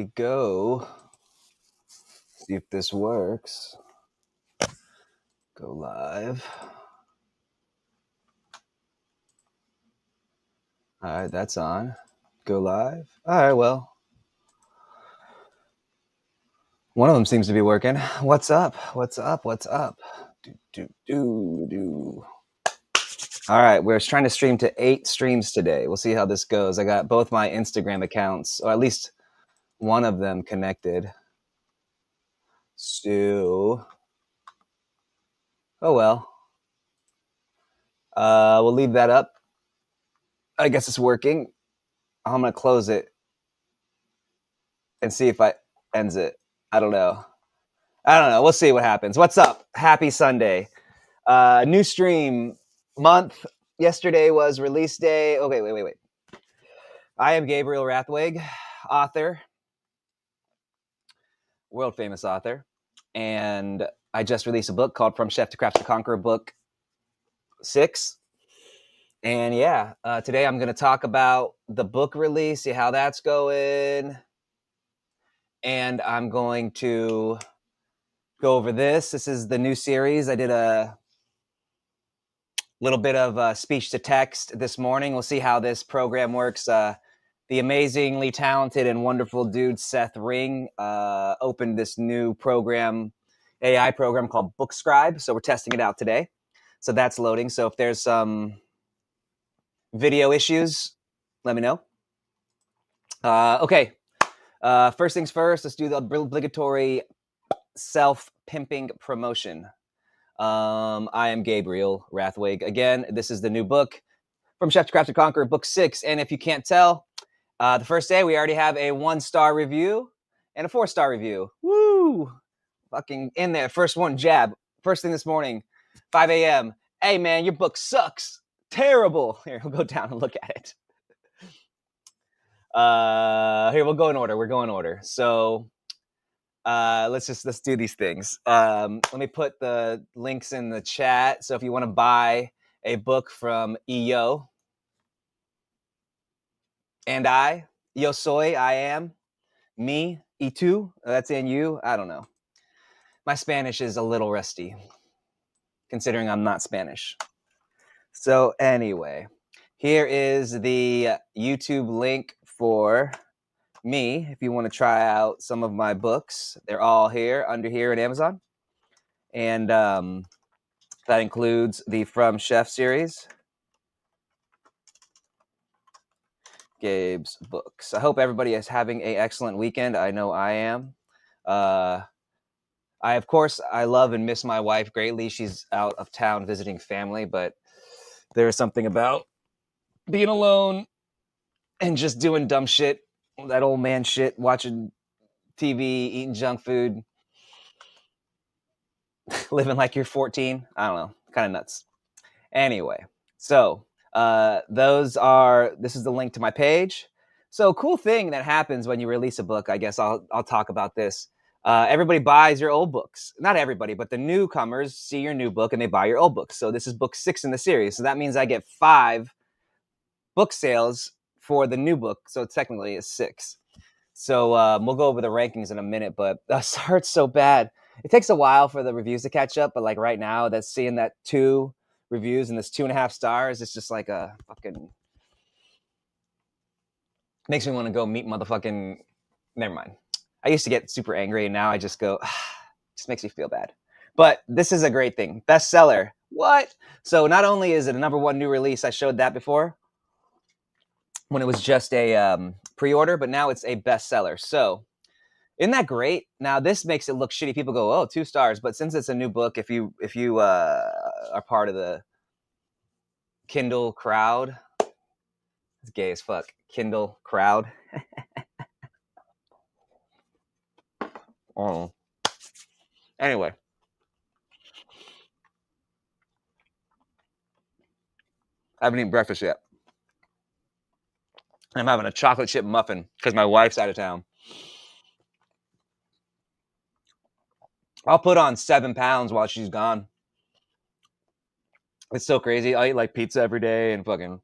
we go. See if this works. Go live. All right, that's on. Go live. All right, well. One of them seems to be working. What's up? What's up? What's up? All right, we're trying to stream to 8 streams today. We'll see how this goes. I got both my Instagram accounts, or at least one of them connected. So, oh well. We'll leave that up. I guess it's working. I'm going to close it and see if I ends it. I don't know. We'll see what happens. What's up? Happy Sunday. New stream month. Yesterday was release day. Okay, wait. I am Gabriel Rathwig, author, world famous author, and I just released a book called From Chef to Craft to Conqueror, book 6. And yeah, today I'm going to talk about the book release, see how that's going, and I'm going to go over this. This is the new series. I did a little bit of speech to text this morning. We'll see how this program works. The amazingly talented and wonderful dude Seth Ring opened this new program, AI program called BookScribe. So we're testing it out today. So that's loading. So if there's some video issues, let me know. Okay. First things first, let's do the obligatory self-pimping promotion. I am Gabriel Rathwig. Again, this is the new book, From Chef to Craft to Conqueror, book 6. And if you can't tell, the first day we already have a 1-star review and a 4-star review. Woo! Fucking in there. First one, jab. First thing this morning, 5 a.m. Hey man, your book sucks. Terrible. Here, we'll go down and look at it. Here, we'll go in order. We're going in order. So let's do these things. Let me put the links in the chat. So if you want to buy a book from EO and yo soy, I am, me, y that's in you. I don't know. My Spanish is a little rusty, considering I'm not Spanish. So anyway, here is the YouTube link for me. If you want to try out some of my books, they're all here under here at Amazon. And that includes the From Chef series, Gabe's books. I hope everybody is having an excellent weekend. I know I am. Of course, I love and miss my wife greatly. She's out of town visiting family, but there's something about being alone and just doing dumb shit, that old man shit, watching TV, eating junk food, living like you're 14. I don't know, kind of nuts. Anyway, so this is the link to my page. So cool thing that happens when you release a book, I guess I'll talk about this. Everybody buys your old books. Not everybody, but the newcomers see your new book and they buy your old books. So this is book 6 in the series. So that means I get 5 book sales for the new book. So technically it's 6. So we'll go over the rankings in a minute, but this hurts so bad. It takes a while for the reviews to catch up, but like right now, that's seeing that 2 reviews and this 2.5 stars. It's just like a fucking makes me want to go meet motherfucking. Never mind. I used to get super angry, and now I just go. Just makes me feel bad. But this is a great thing. Bestseller. What? So not only is it a #1 new release, I showed that before when it was just a pre-order, but now it's a bestseller. So isn't that great? Now this makes it look shitty. People go, "Oh, 2 stars," but since it's a new book, if you are part of the Kindle crowd, it's gay as fuck. Kindle crowd. Oh. Anyway. I haven't eaten breakfast yet. I'm having a chocolate chip muffin because my wife's out of town. I'll put on 7 pounds while she's gone. It's so crazy. I eat like pizza every day and fucking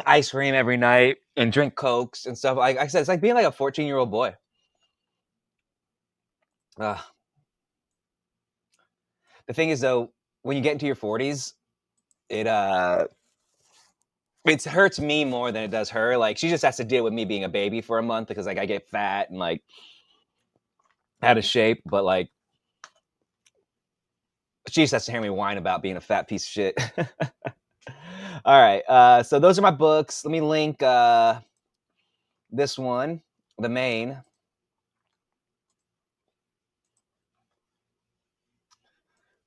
ice cream every night and drink Cokes and stuff. Like I said, it's like being like a 14-year-old boy. The thing is, though, when you get into your 40s, it hurts me more than it does her. Like, she just has to deal with me being a baby for a month because like I get fat and like out of shape, but like she just has to hear me whine about being a fat piece of shit. All right, so those are my books. Let me link this one, the main.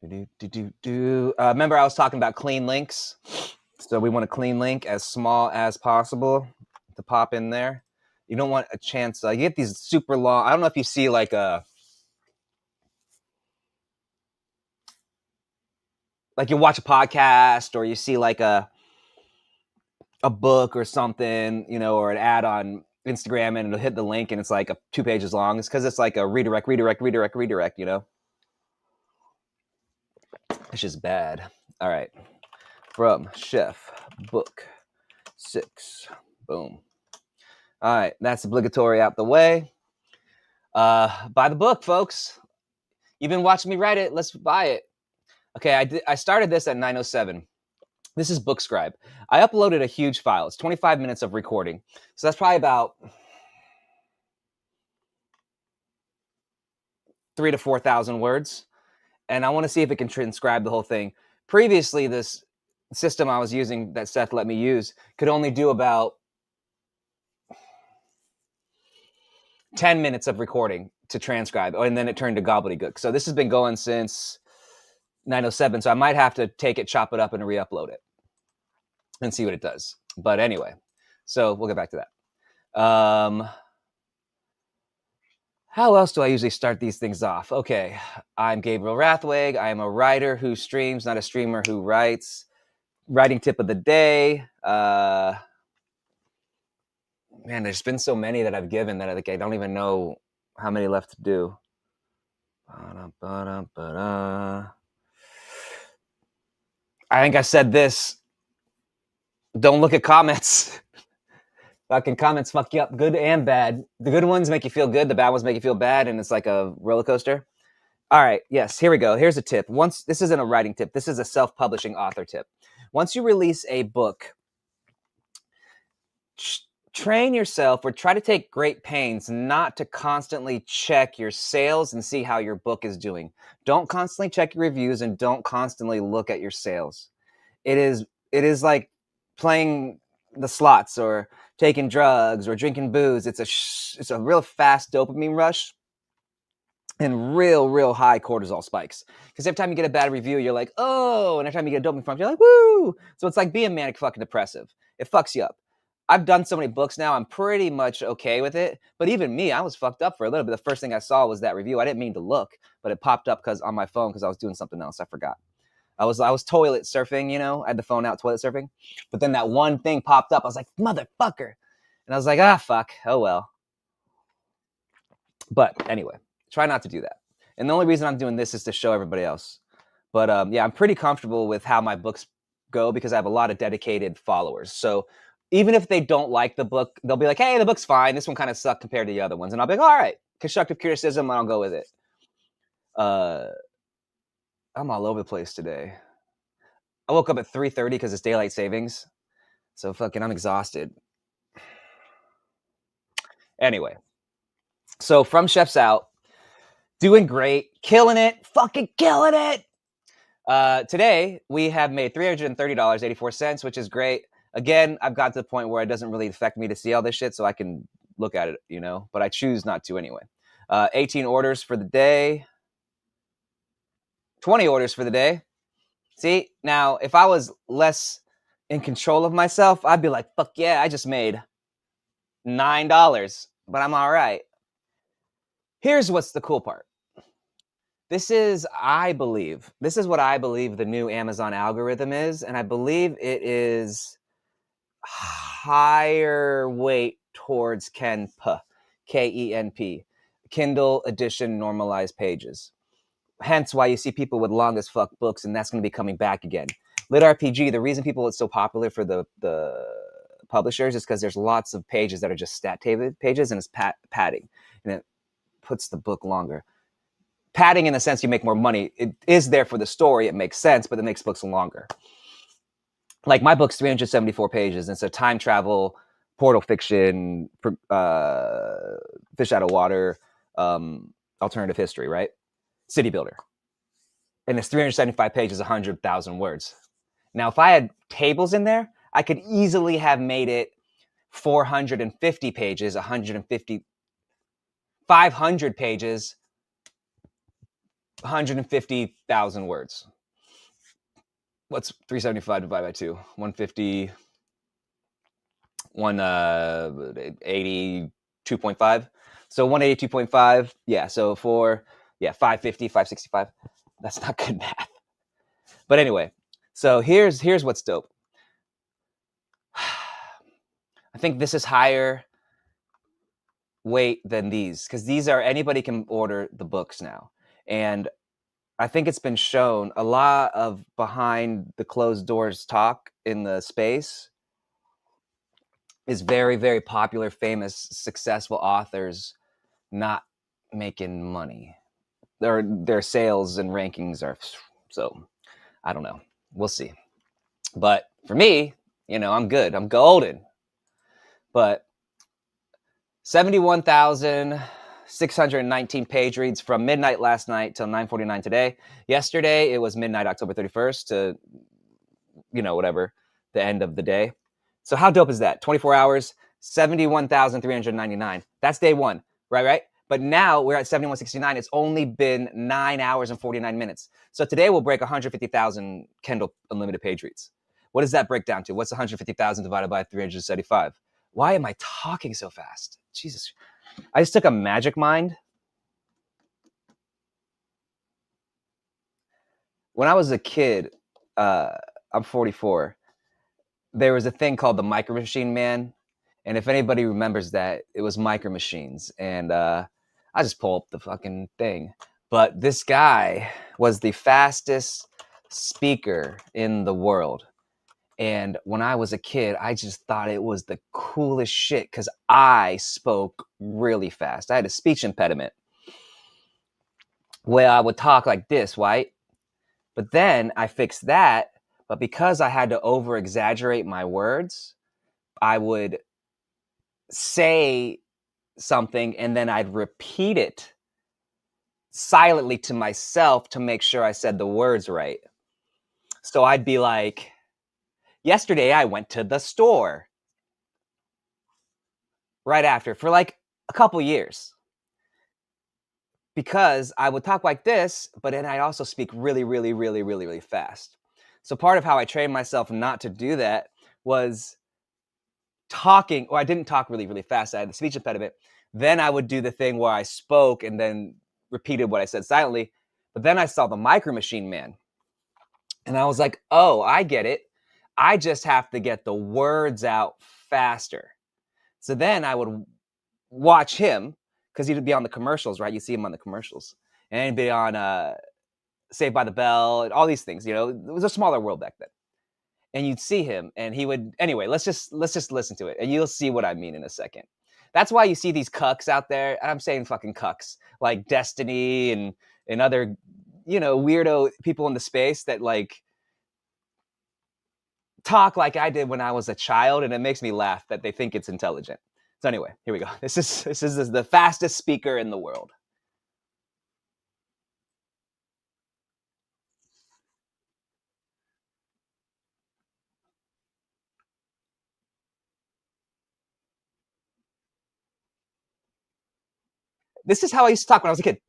Remember I was talking about clean links? So we want a clean link as small as possible to pop in there. You don't want a chance. You get these super long. I don't know if you see like you watch a podcast or you see like a book or something, you know, or an ad on Instagram and it'll hit the link and it's like 2 pages long. It's because it's like a redirect, you know? It's just bad. All right. From Chef Book 6. Boom. All right. That's obligatory out the way. Buy the book, folks. You've been watching me write it. Let's buy it. Okay, I started this at 9:07. This is Bookscribe. I uploaded a huge file. It's 25 minutes of recording. So that's probably about 3,000 to 4,000 words. And I want to see if it can transcribe the whole thing. Previously, this system I was using that Seth let me use could only do about 10 minutes of recording to transcribe. Oh, and then it turned to gobbledygook. So this has been going since 9:07. So I might have to take it, chop it up, and re-upload it and see what it does. But anyway, so we'll get back to that. How else do I usually start these things off? Okay, I'm Gabriel Rathweg. I am a writer who streams, not a streamer who writes. Writing tip of the day. Man, there's been so many that I've given that I don't even know how many left to do. I think I said this. Don't look at comments. Fucking comments fuck you up, good and bad. The good ones make you feel good. The bad ones make you feel bad, and it's like a roller coaster. All right, yes, here we go. Here's a tip. This isn't a writing tip. This is a self-publishing author tip. Once you release a book, train yourself or try to take great pains not to constantly check your sales and see how your book is doing. Don't constantly check your reviews and don't constantly look at your sales. It is like playing the slots or taking drugs or drinking booze. It's a real fast dopamine rush and real high cortisol spikes. Because every time you get a bad review, you're like, oh, and every time you get a dopamine from, you're like, woo. So it's like being manic fucking depressive. It fucks you up. I've done so many books now, I'm pretty much okay with it. But even me, I was fucked up for a little bit. The first thing I saw was that review. I didn't mean to look, but it popped up on my phone because I was doing something else. I forgot. I was toilet surfing, you know. I had the phone out toilet surfing. But then that one thing popped up. I was like, motherfucker. And I was like, fuck. Oh, well. But anyway, try not to do that. And the only reason I'm doing this is to show everybody else. But yeah, I'm pretty comfortable with how my books go because I have a lot of dedicated followers. So even if they don't like the book, they'll be like, hey, the book's fine. This one kind of sucked compared to the other ones. And I'll be like, all right, constructive criticism, I'll go with it. I'm all over the place today. I woke up at 3:30 because it's daylight savings. So fucking I'm exhausted. Anyway, so from Chef's Out, doing great, killing it, fucking killing it. Today, we have made $330.84, which is great. Again, I've got to the point where it doesn't really affect me to see all this shit, so I can look at it, you know, but I choose not to anyway. 18 orders for the day. 20 orders for the day. See, now, if I was less in control of myself, I'd be like, fuck yeah, I just made $9, but I'm all right. Here's what's the cool part. This is what I believe the new Amazon algorithm is, and I believe it is higher weight towards KENP, K-E-N-P, Kindle edition normalized pages. Hence why you see people with long as fuck books, and that's going to be coming back again. LitRPG, the reason people it's so popular for the publishers is because there's lots of pages that are just stat pages, and it's padding, and it puts the book longer. Padding in the sense you make more money. It is there for the story. It makes sense, but it makes books longer. Like my book's 374 pages, and it's a time travel, portal fiction, fish out of water, alternative history, right? City builder. And it's 375 pages, 100,000 words. Now, if I had tables in there, I could easily have made it 450 pages, 150, 500 pages, 150,000 words. What's 375 divided by 2? 150, 182.5. So 182.5, yeah. So 550, 565. That's not good math. But anyway, so here's what's dope. I think this is higher weight than these, because these are, anybody can order the books now. And I think it's been shown a lot of behind the closed doors talk in the space is very, very popular, famous, successful authors not making money. Their sales and rankings are, so I don't know. We'll see. But for me, I'm good. I'm golden. But 71,619 page reads from midnight last night till 9:49 today. Yesterday, it was midnight, October 31st to, whatever, the end of the day. So how dope is that? 24 hours, 71,399. That's day one, right? But now we're at 7169. It's only been 9 hours and 49 minutes. So today we'll break 150,000 Kindle Unlimited page reads. What does that break down to? What's 150,000 divided by 375? Why am I talking so fast? Jesus. I just took a magic mind. When I was a kid, I'm 44, there was a thing called the Micro Machine Man. And if anybody remembers that, it was Micro Machines. And I just pull up the fucking thing. But this guy was the fastest speaker in the world. And when I was a kid, I just thought it was the coolest shit because I spoke really fast. I had a speech impediment where I would talk like this, right? But then I fixed that. But because I had to over exaggerate my words, I would say something and then I'd repeat it silently to myself to make sure I said the words right. So I'd be like, yesterday I went to the store. Right after, for like a couple years. Because I would talk like this, but then I'd also speak really, really, really, really, really fast. So part of how I trained myself not to do that was talking, or I didn't talk really, really fast. I had the speech impediment. Then I would do the thing where I spoke and then repeated what I said silently. But then I saw the Micro Machine Man. And I was like, oh, I get it. I just have to get the words out faster. So then I would watch him, because he'd be on the commercials, right? You see him on the commercials. And he'd be on Saved by the Bell and all these things. It was a smaller world back then. And you'd see him, and he would, anyway, let's just listen to it, and you'll see what I mean in a second. That's why you see these cucks out there, and I'm saying fucking cucks, like Destiny and other, weirdo people in the space that like talk like I did when I was a child, and it makes me laugh that they think it's intelligent. So anyway, here we go. This is the fastest speaker in the world. This is how I used to talk when I was a kid.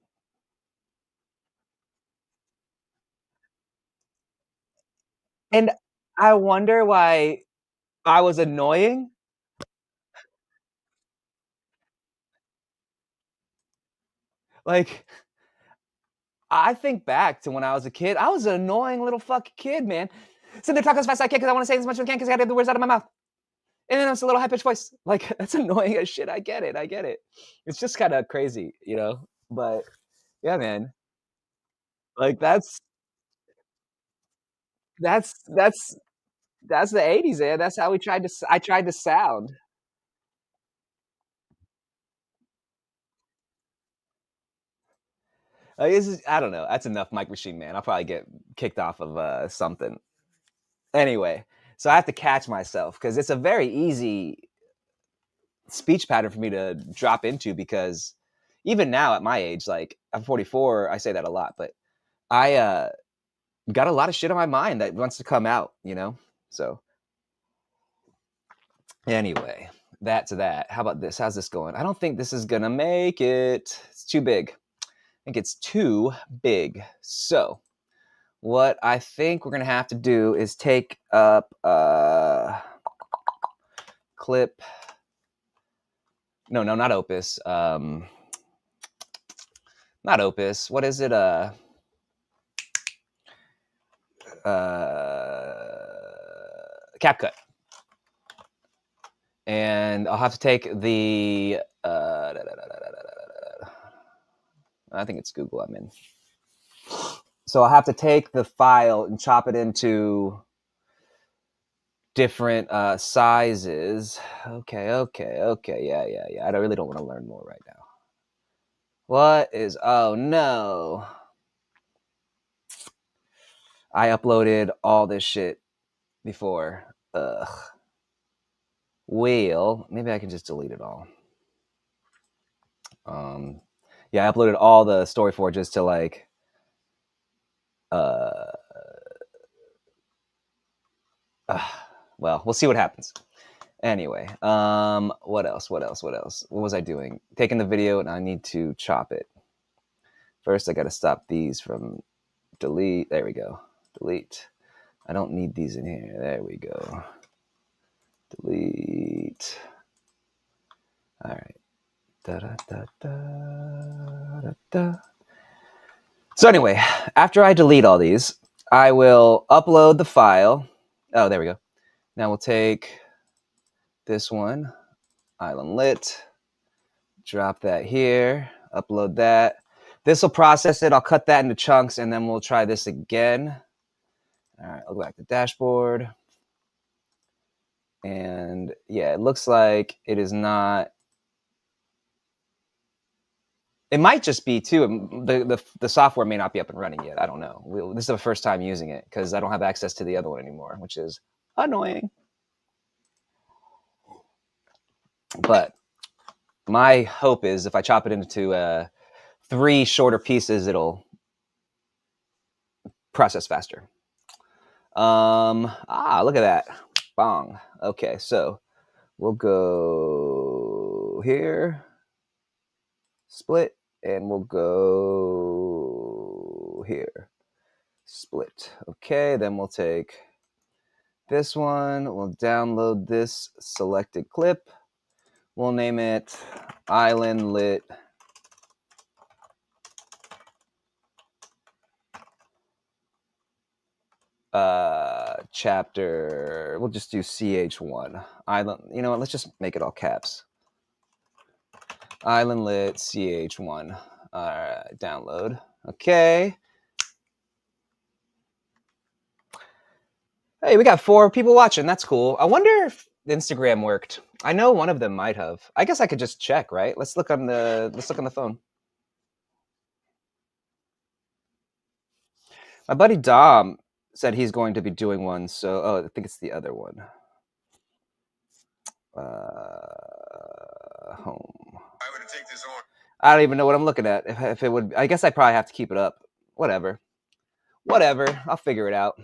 And I wonder why I was annoying. Like, I think back to when I was a kid. I was an annoying little fucking kid, man. Sitting there talking as fast as I can because I want to say as much as I can because I got to get the words out of my mouth. And then it's a little high pitched voice. Like, that's annoying as shit. I get it. It's just kind of crazy. But yeah, man. Like that's That's the 80s, man. That's how I tried to sound. I don't know. That's enough Mike Machine Man. I'll probably get kicked off of something. Anyway, so I have to catch myself because it's a very easy speech pattern for me to drop into because even now at my age, like I'm 44, I say that a lot, but I got a lot of shit on my mind that wants to come out, you know? So anyway, that's that. How about this? How's this going? I don't think this is gonna make it. It's too big. I think it's too big. So what I think we're gonna have to do is take up clip. No, not Opus. Not Opus. What is it? CapCut. And I'll have to take the. I think it's Google I'm in. So I'll have to take the file and chop it into different sizes. Okay. Yeah. I really don't want to learn more right now. What is? Oh no! I uploaded all this shit before. Ugh. Well, maybe I can just delete it all. Yeah, I uploaded all the story forges to like. Well, we'll see what happens. Anyway, what else? What was I doing? Taking the video, and I need to chop it. First, I got to stop these from delete. There we go. Delete. I don't need these in here. There we go. Delete. All right. So anyway, after I delete all these, I will upload the file. Oh, there we go. Now we'll take this one, Island Lit, drop that here, upload that. This will process it. I'll cut that into chunks, and then we'll try this again. All right, I'll go back to dashboard. And yeah, it looks like it is not. It might just be too. The software may not be up and running yet. I don't know. This is the first time using it because I don't have access to the other one anymore, which is annoying. But my hope is if I chop it into 3 shorter pieces, it'll process faster. Look at that. Bong. Okay, so we'll go here, split, and we'll go here, split. Okay, then we'll take this one. We'll download this selected clip. We'll name it Island Lit chapter. We'll just do CH1. Island. You know what? Let's just make it all caps. Island Lit CH1. All right, download. Okay. Hey, we got 4 people watching. That's cool. I wonder if Instagram worked. I know one of them might have. I guess I could just check, right? Let's look on the phone. My buddy Dom said he's going to be doing one, so I think it's the other one. Home. I would take this on. I don't even know what I'm looking at. If it would, I guess I probably have to keep it up. Whatever. I'll figure it out.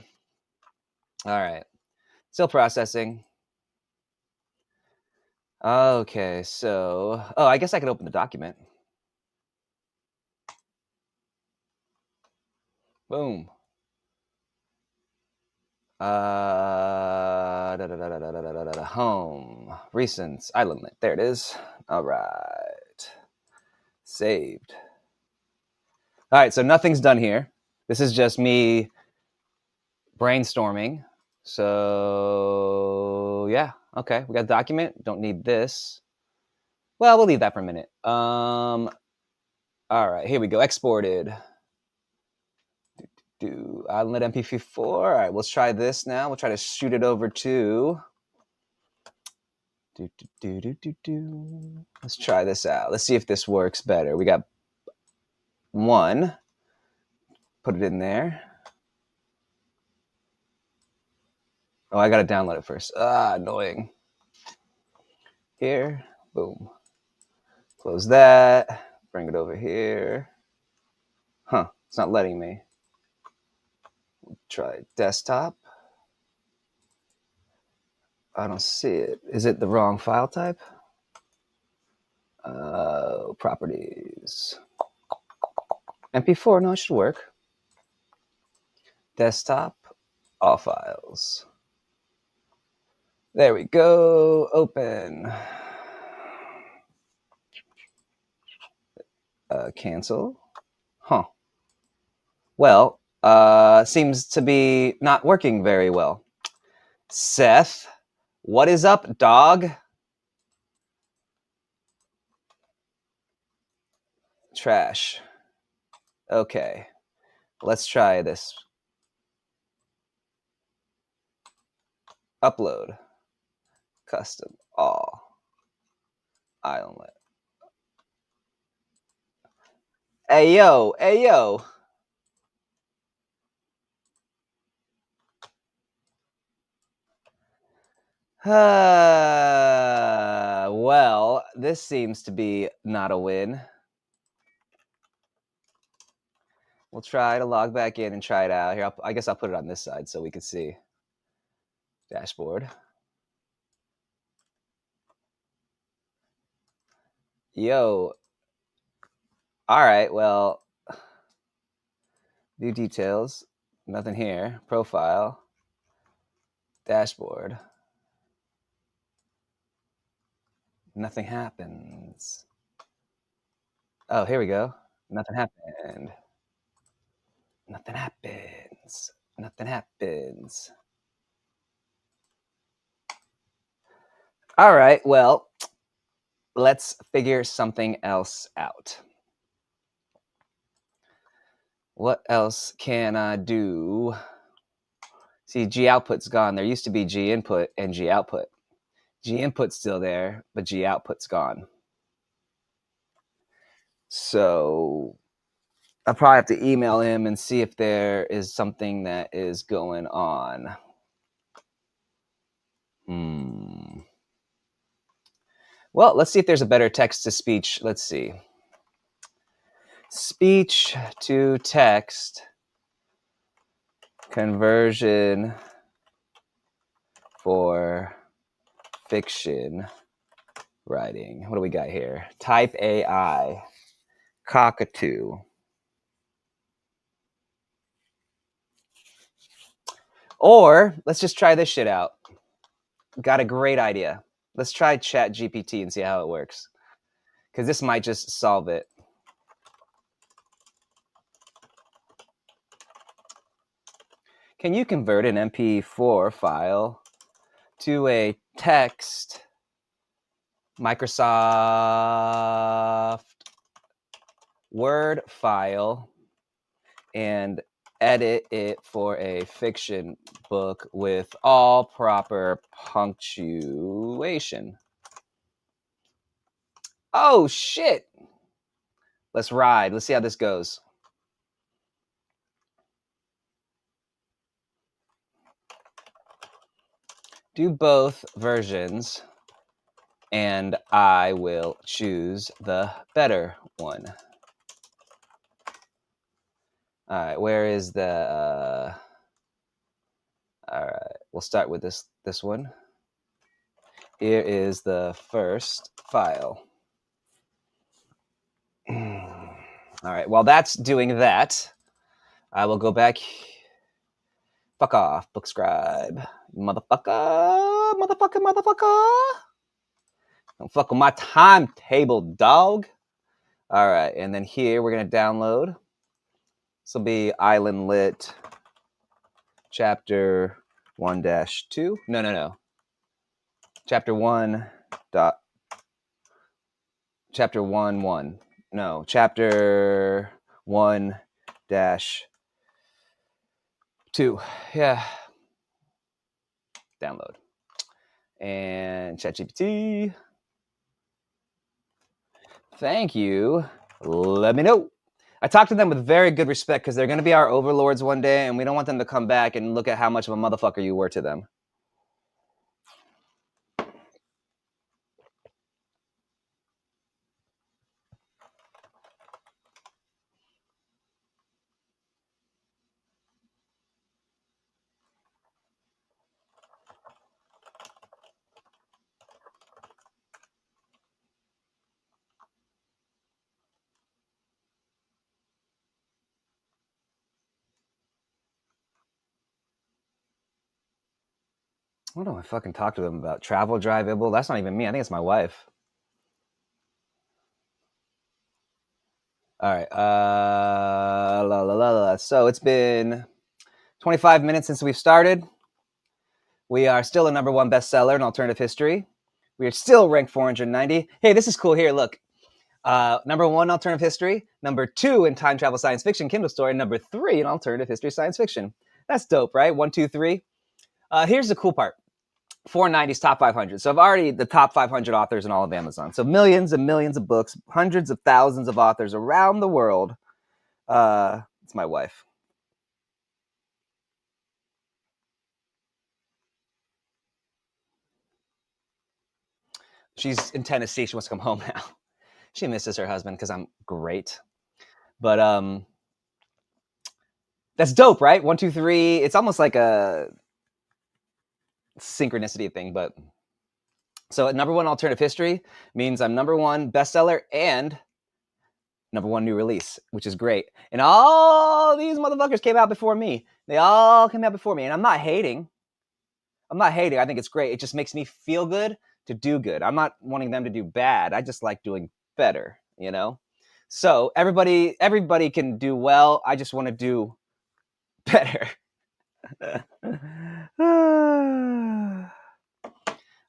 All right. Still processing. Okay, so I guess I could open the document. Boom. Home. Recents. Island Lit. There it is. All right. Saved. All right, so nothing's done here. This is just me brainstorming. So yeah, okay. We got a document. Don't need this. Well, we'll leave that for a minute. All right, here we go. Exported. ISLANDLIT MP4. All right, let's try this now. We'll try to shoot it over to. Let's try this out. Let's see if this works better. We got one. Put it in there. Oh, I gotta download it first. Annoying. Here, boom. Close that. Bring it over here. Huh, it's not letting me. Try desktop. I don't see it. Is it the wrong file type? Properties. MP4, no, it should work. Desktop, all files. There we go. Open. Cancel. Huh. Well, seems to be not working very well. Seth, what is up, dog? Trash. Okay. Let's try this. Upload. Custom. All. ISLANDLIT. Hey, yo. Hey, yo. Well, this seems to be not a win. We'll try to log back in and try it out. Here, I guess I'll put it on this side so we can see. Dashboard. Yo. All right, well, view details. Nothing here. Profile. Dashboard. Nothing happens. Oh, here we go. Nothing happened. Nothing happens. Nothing happens. All right, well, let's figure something else out. What else can I do? See, G output's gone. There used to be G input and G output. G input's still there, but G output's gone. So I'll probably have to email him and see if there is something that is going on. Well, let's see if there's a better text-to-speech. Let's see. Speech to text conversion for fiction writing. What do we got here? Type AI. Cockatoo. Or let's just try this shit out. Got a great idea. Let's try ChatGPT and see how it works. Because this might just solve it. Can you convert an MP4 file to a text Microsoft Word file and edit it for a fiction book with all proper punctuation? Oh, shit. Let's ride. Let's see how this goes. Do both versions, and I will choose the better one. All right, where is the... all right, we'll start with this one. Here is the first file. All right, while that's doing that, I will go back. Fuck off, Bookscribe. Motherfucker. Don't fuck with my timetable, dog. All right, and then here we're going to download. This will be ISLANDLIT Chapter 1-2. No. Chapter 1. Chapter 1. No, Chapter 1 dash 2. Yeah. Download. And ChatGPT. Thank you. Let me know. I talked to them with very good respect because they're going to be our overlords one day, and we don't want them to come back and look at how much of a motherfucker you were to them. What do I fucking talk to them about? Travel, drive, Ibble? That's not even me. I think it's my wife. All right. So it's been 25 minutes since we've started. We are still a #1 bestseller in alternative history. We are still ranked 490. Hey, this is cool. Here, look. #1 alternative history. #2 in time travel science fiction Kindle story. #3 in alternative history science fiction. That's dope, right? 1, 2, 3. Here's the cool part. 490's top 500. So I've already the top 500 authors in all of Amazon. So millions and millions of books, hundreds of thousands of authors around the world. It's my wife. She's in Tennessee. She wants to come home now. She misses her husband because I'm great. But that's dope, right? 1, 2, 3. It's almost like a synchronicity thing. But so #1 alternative history means I'm #1 bestseller and #1 new release, which is great. And all these motherfuckers came out before me. They all came out before me. And I'm not hating. I think it's great. It just makes me feel good to do good. I'm not wanting them to do bad. I just like doing better, you know? So everybody can do well. I just want to do better.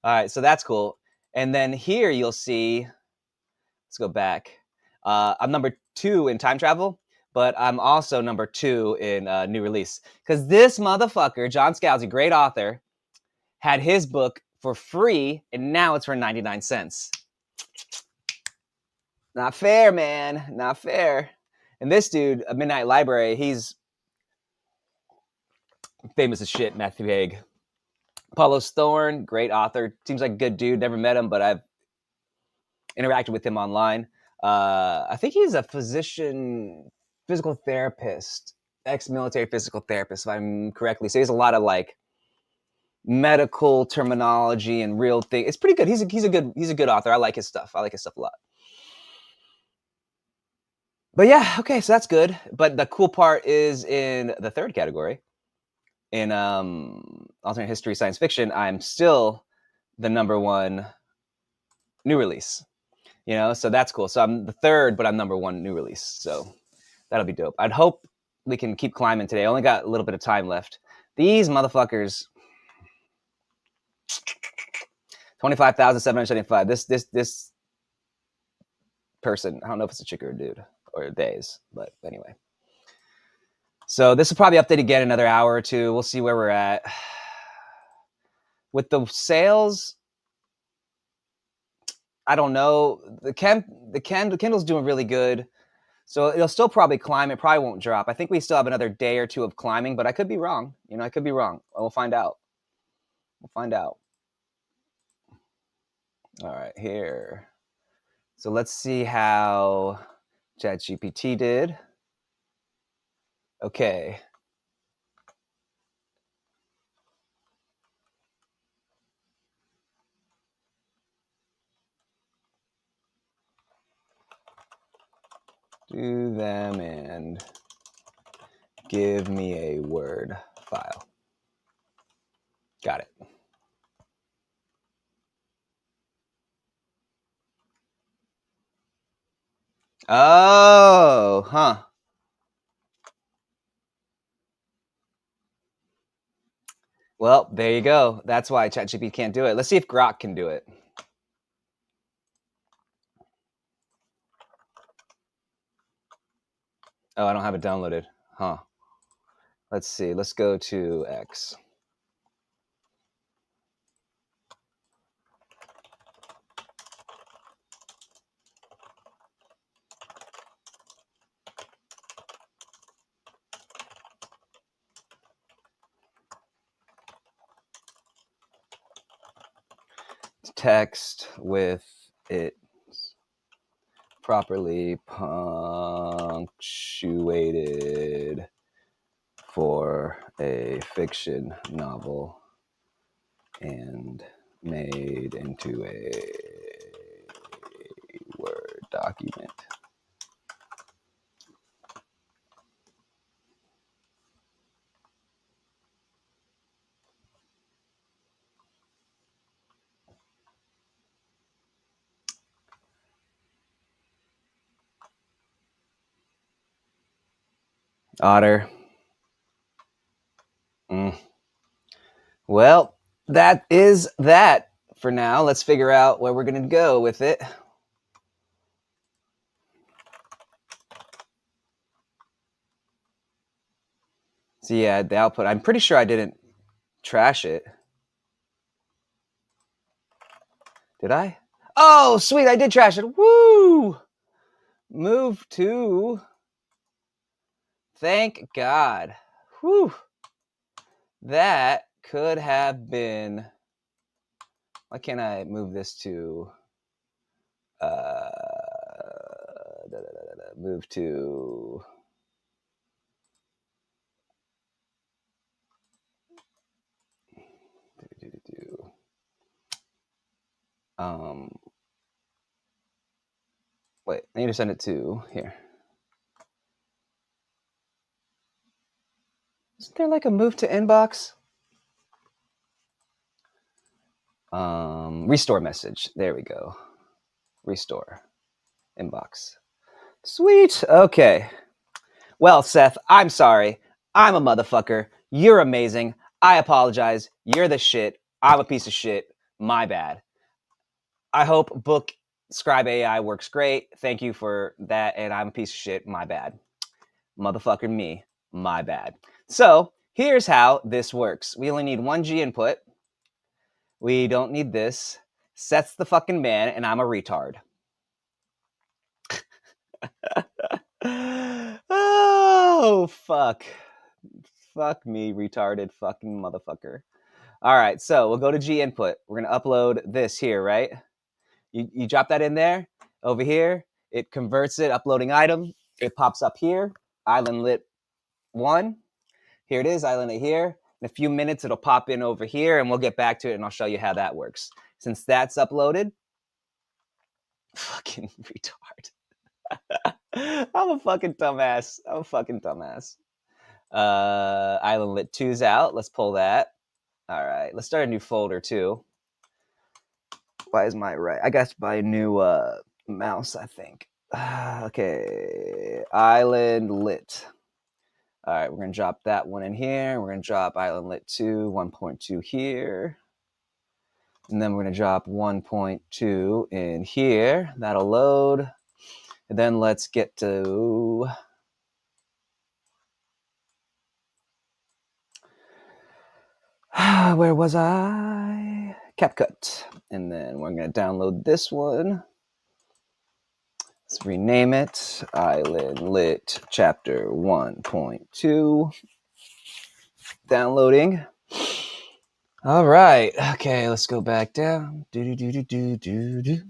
All right, so that's cool. And then here you'll see, let's go back. I'm #2 in time travel, but I'm also #2 in new release. Because this motherfucker, John Scalzi, great author, had his book for free, and now it's for 99 cents. Not fair, man. Not fair. And this dude, a Midnight Library, he's famous as shit, Matthew Haig. Paulo Thorne, great author. Seems like a good dude. Never met him, but I've interacted with him online. I think he's a physician, physical therapist, ex-military physical therapist, if I'm correctly. So he has a lot of like medical terminology and real thing. It's pretty good. He's a good author. I like his stuff. I like his stuff a lot. But yeah, okay, so that's good. But the cool part is in the third category, in alternate history science fiction, I'm still the #1 new release. You know, so that's cool. So I'm the third, but I'm #1 new release. So that'll be dope. I'd hope we can keep climbing today. I only got a little bit of time left. These motherfuckers, 25,775. This person, I don't know if it's a chick or a dude or days, but anyway. So this will probably update again in another hour or two. We'll see where we're at. With the sales, I don't know. The Kindle's doing really good. So it'll still probably climb. It probably won't drop. I think we still have another day or two of climbing, but I could be wrong. You know, I could be wrong. We'll find out. We'll find out. All right, here. So let's see how ChatGPT did. Okay. Do them and give me a Word file. Got it. Oh, huh. Well, there you go. That's why ChatGPT can't do it. Let's see if Grok can do it. Oh, I don't have it downloaded. Huh. Let's see. Let's go to X. Text with it properly punctuated for a fiction novel and made into a Word document. Otter. Well, that is that for now. Let's figure out where we're going to go with it. So yeah, the output. I'm pretty sure I didn't trash it. Did I? Oh, sweet. I did trash it. Woo! Move to. Thank God. Whew. That could have been. Why can't I move this to move to wait, I need to send it to here. Isn't there like a move to inbox? Restore message. There we go. Restore inbox. Sweet. Okay. Well, Seth, I'm sorry. I'm a motherfucker. You're amazing. I apologize. You're the shit. I'm a piece of shit. My bad. I hope Book Scribe AI works great. Thank you for that. And I'm a piece of shit. My bad. Motherfucker me. My bad. So here's how this works. We only need one G input. We don't need this. Seth's the fucking man, and I'm a retard. Oh, fuck. Fuck me, retarded fucking motherfucker. All right, so we'll go to G input. We're going to upload this here, right? You drop that in there. Over here, it converts it, uploading item. It pops up here, Island Lit 1. Here it is, Island Lit here. In a few minutes, it'll pop in over here, and we'll get back to it, and I'll show you how that works. Since that's uploaded, fucking retard. I'm a fucking dumbass. Island Lit 2's out. Let's pull that. All right, let's start a new folder too. Why is my right? I got to buy a new mouse, I think. Okay, Island Lit. All right, we're going to drop that one in here. We're going to drop Island Lit 2, 1.2 here. And then we're going to drop 1.2 in here. That'll load. And then let's get to... where was I? CapCut. And then we're going to download this one. Let's rename it. Island Lit Chapter 1.2. Downloading. All right. Okay, let's go back down. Do do do do do do.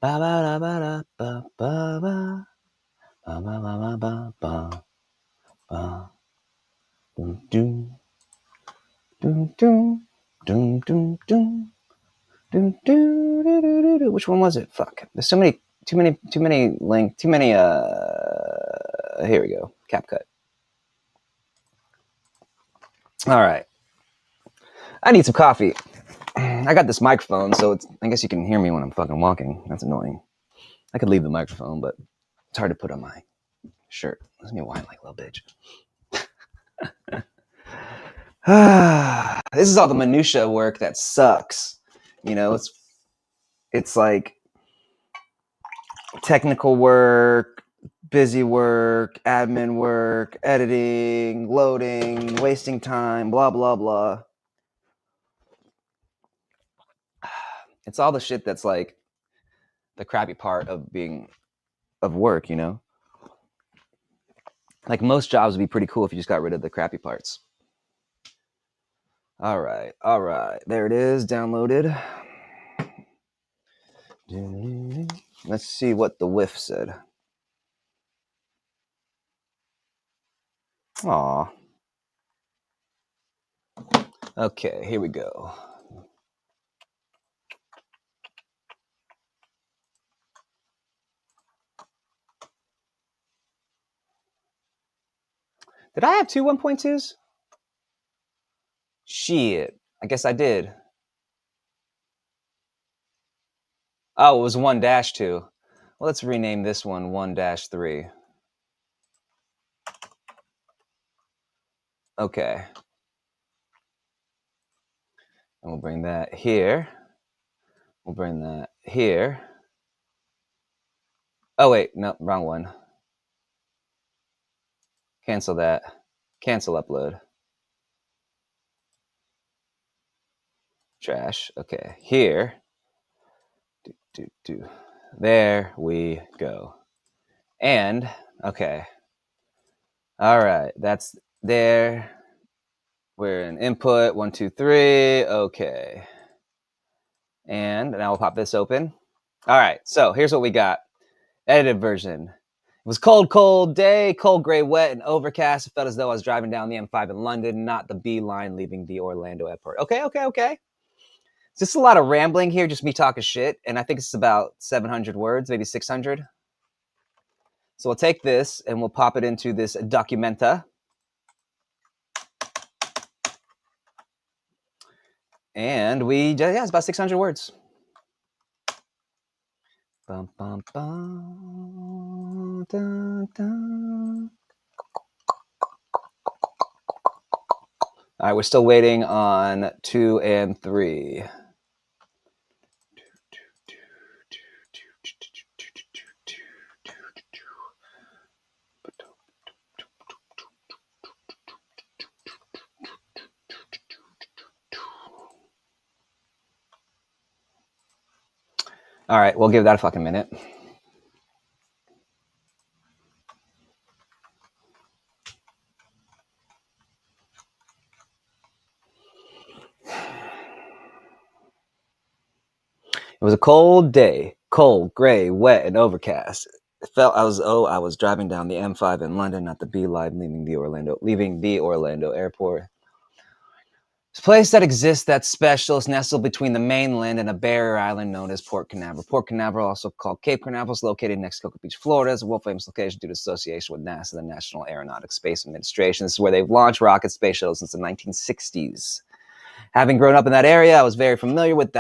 Ba ba da ba da ba ba ba. Ba ba ba ba ba ba. Ba. Dum dum. Dum dum. Dum dum dum. Dum dum do do do. Which one was it? Fuck. There's so many. Too many. Here we go. CapCut. All right. I need some coffee. I got this microphone, so I guess you can hear me when I'm fucking walking. That's annoying. I could leave the microphone, but it's hard to put on my shirt. Let me whine like a little bitch. This is all the minutia work that sucks. You know, it's like technical work, busy work, admin work, editing, loading, wasting time, blah, blah, blah. It's all the shit that's like the crappy part of work, you know? Like most jobs would be pretty cool if you just got rid of the crappy parts. All right. There it is, downloaded. Let's see what the whiff said. Aw. Okay, here we go. Did I have two 1.2s? Shit. I guess I did. Oh, it was 1-2. Well, let's rename this one 1-3. Okay. And we'll bring that here. We'll bring that here. Oh, wait. No, wrong one. Cancel that. Cancel upload. Trash. Okay. Here. There we go. And, okay. All right. That's there. We're in input. 1, 2, 3. Okay. And now we'll pop this open. All right. So here's what we got. Edited version. It was cold day, cold, gray, wet, and overcast. It felt as though I was driving down the M5 in London, not the B line leaving the Orlando airport. Okay. It's just a lot of rambling here, just me talking shit. And I think it's about 700 words, maybe 600. So we'll take this and we'll pop it into this documenta. And it's about 600 words. Bum, bum, bum, dun, dun. All right, we're still waiting on 2 and 3. All right, we'll give that a fucking minute. It was a cold day, cold, gray, wet, and overcast. It felt as though I was driving down the M5 in London, not the B line leaving the Orlando airport. It's a place that exists that's special. It's nestled between the mainland and a barrier island known as Port Canaveral. Port Canaveral, also called Cape Canaveral, is located next to Cocoa Beach, Florida. It's a world-famous location due to association with NASA, the National Aeronautics Space Administration. This is where they've launched rocket space shuttles since the 1960s. Having grown up in that area, I was very familiar with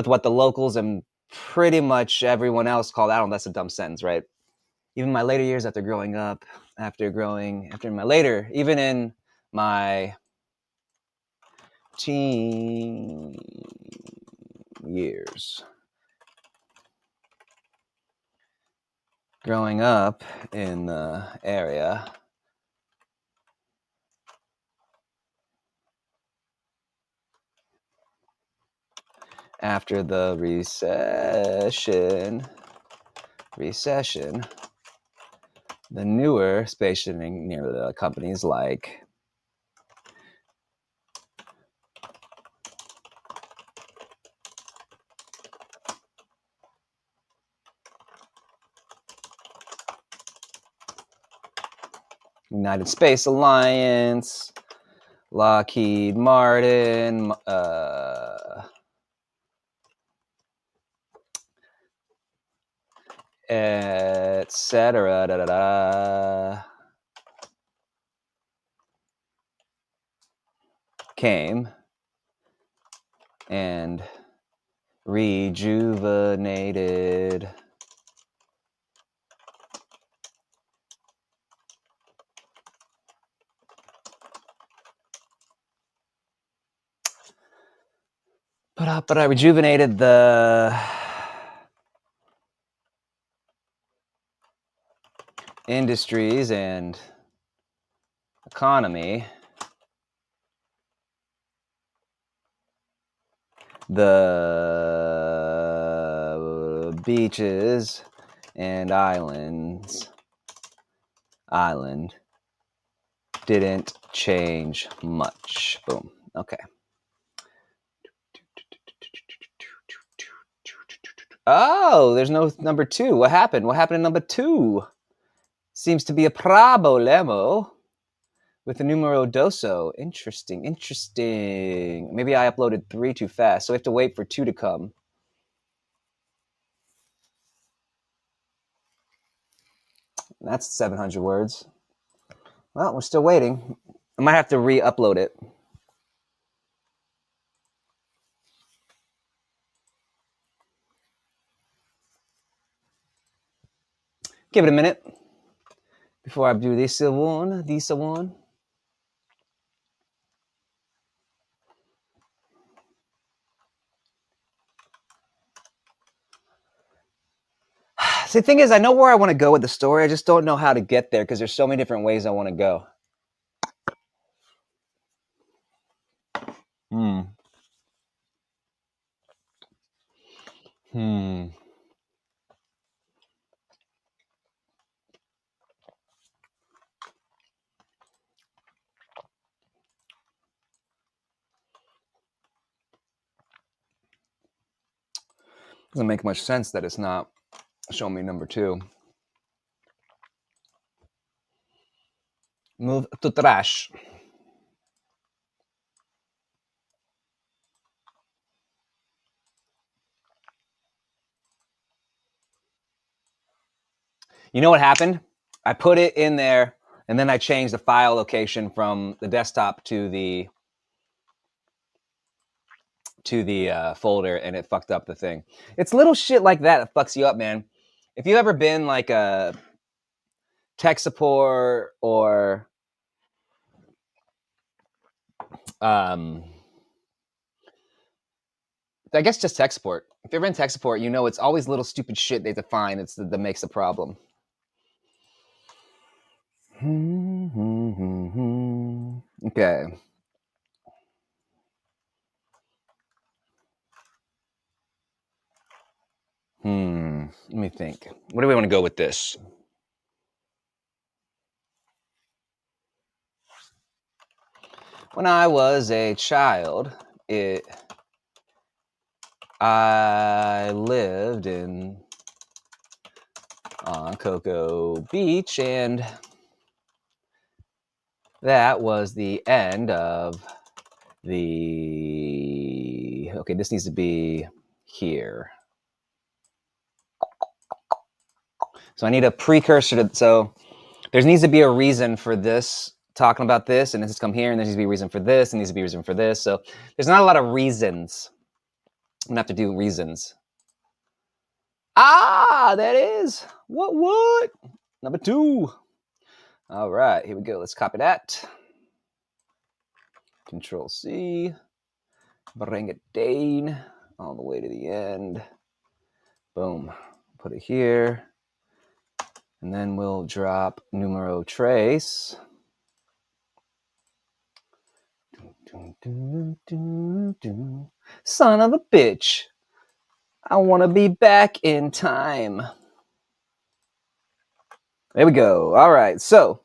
what the locals and pretty much everyone else called out. That's a dumb sentence, right? Even in my later years after growing up, even in my teen years, growing up in the area, after the recession, the newer space shifting near the companies like United Space Alliance, Lockheed Martin, etc. Came and rejuvenated rejuvenated the industries and economy, the beaches and island didn't change much. Boom. Okay. Oh, there's no number 2. What happened? What happened in number 2? Seems to be a problemo with the numero doso. Interesting. Maybe I uploaded 3 too fast, so we have to wait for 2 to come. That's 700 words. Well, we're still waiting. I might have to re-upload it. Give it a minute before I do this one. See, the thing is, I know where I want to go with the story. I just don't know how to get there because there's so many different ways I want to go. Doesn't make much sense that it's not showing me number 2. Move to trash. You know what happened? I put it in there, and then I changed the file location from the desktop to the folder, and it fucked up the thing. It's little shit like that fucks you up, man. If you've ever been like a tech support or I guess just tech support. If you're ever in tech support, you know it's always little stupid shit they define that makes the problem. Okay. Let me think. Where do we want to go with this? When I was a child, I lived on Cocoa Beach, and that was the end of the... Okay, this needs to be here. So I need a precursor to... So there needs to be a reason for this, talking about this, and this has come here, and there needs to be a reason for this, and there needs to be a reason for this. So there's not a lot of reasons. I'm gonna have to do reasons. Ah, that is. What? Number 2. All right, here we go. Let's copy that. Control C. Bring it down all the way to the end. Boom. Put it here. And then we'll drop numero trace. Son of a bitch. I want to be back in time. There we go. All right. So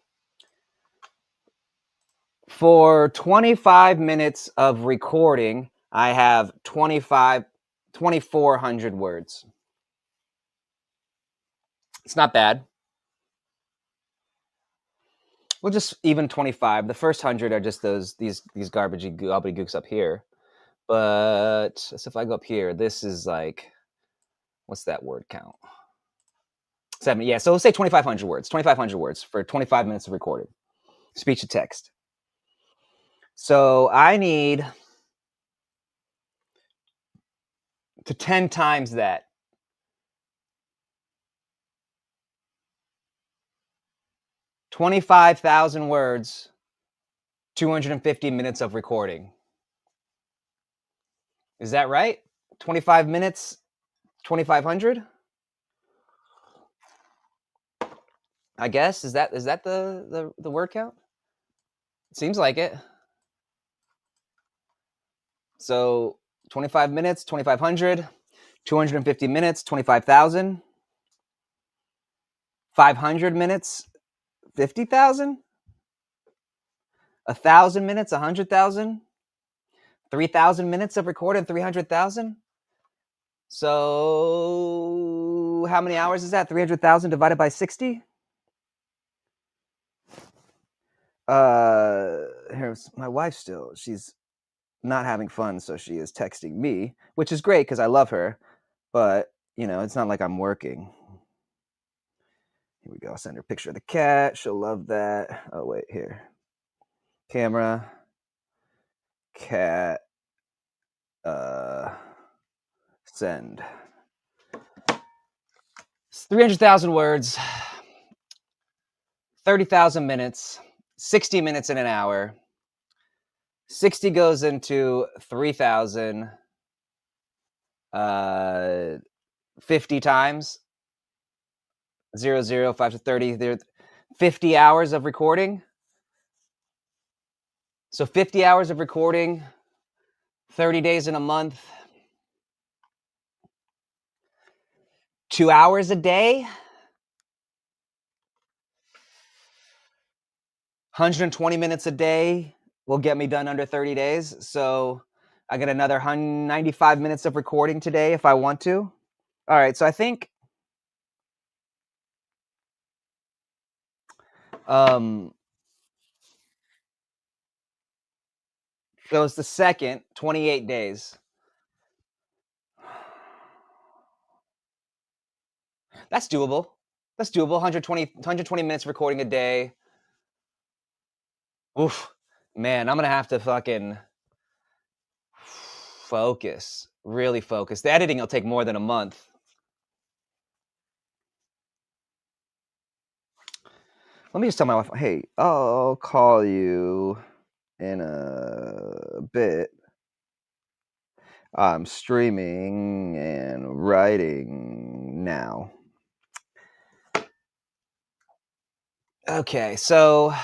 for 25 minutes of recording, I have 2,400 words. It's not bad. We'll just even 25. The first 100 are just these garbagey gobbledygooks up here. But so if I go up here, this is like, what's that word count? 7. Yeah, so we'll say 2,500 words. 2,500 words for 25 minutes of recording. Speech to text. So I need to 10 times that. 25,000 words, 250 minutes of recording. Is that right? 25 minutes, 2,500? I guess is that the word count? Seems like it. So 25 minutes, 2,500, 250 minutes, 25,000, 500 minutes, 50,000, 1,000 minutes, 100,000, 3,000 minutes of recorded, 300,000. So how many hours is that? 300,000 divided by 60. Here's my wife still. She's not having fun, so she is texting me, which is great because I love her. But, you know, it's not like I'm working. Here we go. I'll send her a picture of the cat. She'll love that. Oh, wait, here. Camera. Cat. Send. It's 300,000 words. 30,000 minutes. 60 minutes in an hour. 60 goes into 3,000 50 times. 0, 0, 5 to 30. There, 50 hours of recording. So 50 hours of recording, 30 days in a month, 2 hours a day, 120 minutes a day will get me done under 30 days. So I get another 95 minutes of recording today if I want to. All right, so I think so it's the second, 28 days. That's doable. That's doable. 120 minutes recording a day. Oof. Man, I'm going to have to fucking focus. Really focus. The editing will take more than a month. Let me just tell my wife, hey, I'll call you in a bit. I'm streaming and writing now. Okay, so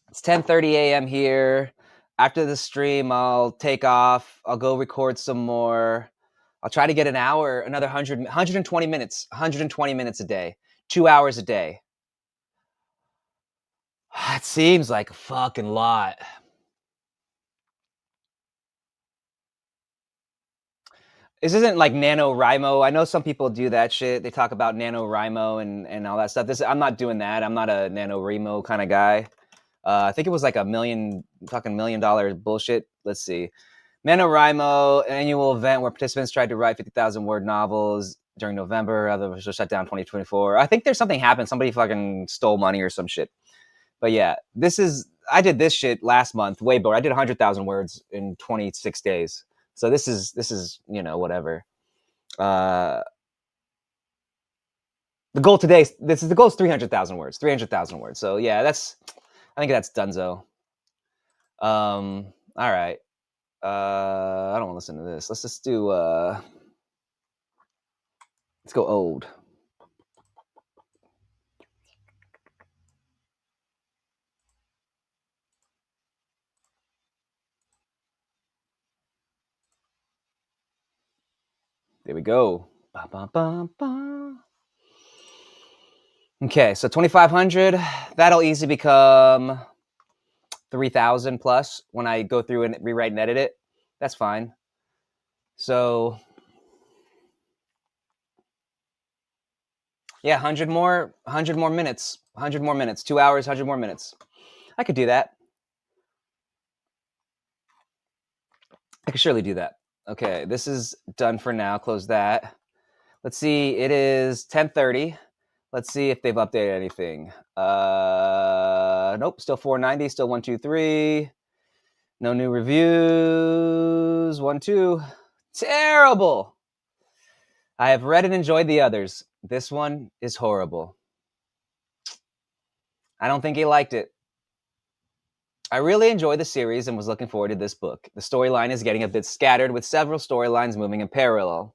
it's 10:30 a.m. here. After the stream, I'll take off. I'll go record some more. I'll try to get an hour, another 120 minutes, 120 minutes a day, 2 hours a day. It seems like a fucking lot. This isn't like NaNoWriMo. I know some people do that shit. They talk about NaNoWriMo and all that stuff. I'm not doing that. I'm not a NaNoWriMo kind of guy. I think it was like $1 million bullshit. Let's see. NaNoWriMo, an annual event where participants tried to write 50,000 word novels during November. Others were shut down 2024. I think there's something happened. Somebody fucking stole money or some shit. But yeah, I did this shit last month, way more. I did 100,000 words in 26 days. So this is, you know, whatever. The goal today, the goal is 300,000 words, 300,000 words. So yeah, I think that's dunzo. All right. I don't want to listen to this. Let's just do, let's go old. There we go. Ba, ba, ba, ba. Okay, so 2,500, that'll easily become 3,000 plus when I go through and rewrite and edit it. That's fine. So yeah, 100 more minutes, 100 more minutes, 2 hours, 100 more minutes. I could do that. I could surely do that. Okay, this is done for now. Close that. Let's see. It is 10:30. Let's see if they've updated anything. Nope. Still 490. Still 123. No new reviews. 1, 2. Terrible. I have read and enjoyed the others. This one is horrible. I don't think he liked it. I really enjoyed the series and was looking forward to this book. The storyline is getting a bit scattered with several storylines moving in parallel.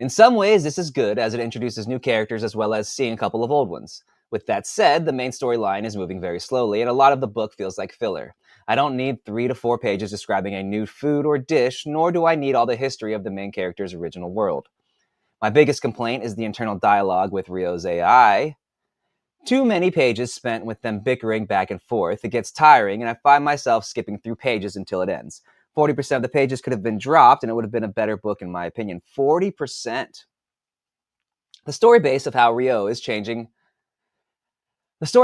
In some ways, this is good as it introduces new characters as well as seeing a couple of old ones. With that said, the main storyline is moving very slowly, and a lot of the book feels like filler. I don't need 3 to 4 pages describing a new food or dish, nor do I need all the history of the main character's original world. My biggest complaint is the internal dialogue with Rio's AI. Too many pages spent with them bickering back and forth. It gets tiring, and I find myself skipping through pages until it ends. 40% of the pages could have been dropped, and it would have been a better book, in my opinion. 40%. The story base of how Rio is changing this